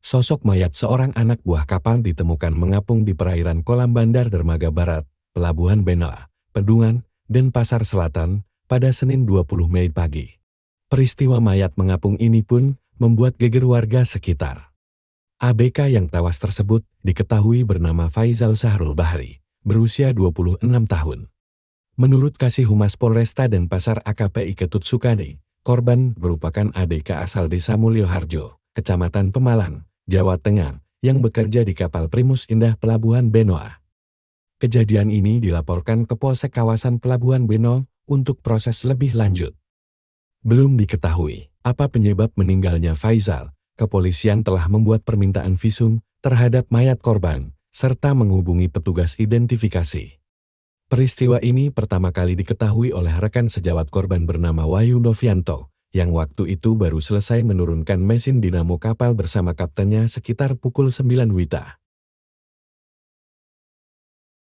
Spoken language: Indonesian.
Sosok mayat seorang anak buah kapal ditemukan mengapung di perairan kolam Bandar Dermaga Barat, Pelabuhan Benoa, Pedungan, dan Pasar Selatan pada Senin 20 Mei pagi. Peristiwa mayat mengapung ini pun membuat geger warga sekitar. ABK yang tewas tersebut diketahui bernama Faizal Sahrul Bahri, berusia 26 tahun. Menurut Kasih Humas Polresta Denpasar AKP Ketut Sukadi, korban merupakan ABK asal Desa Mulyoharjo, Kecamatan Pemalang, Jawa Tengah, yang bekerja di kapal Primus Indah Pelabuhan Benoa. Kejadian ini dilaporkan ke Polsek kawasan Pelabuhan Benoa untuk proses lebih lanjut. Belum diketahui apa penyebab meninggalnya Faizal. Kepolisian telah membuat permintaan visum terhadap mayat korban, serta menghubungi petugas identifikasi. Peristiwa ini pertama kali diketahui oleh rekan sejawat korban bernama Wahyu Novianto, yang waktu itu baru selesai menurunkan mesin dinamo kapal bersama kaptennya sekitar pukul 9 WITA.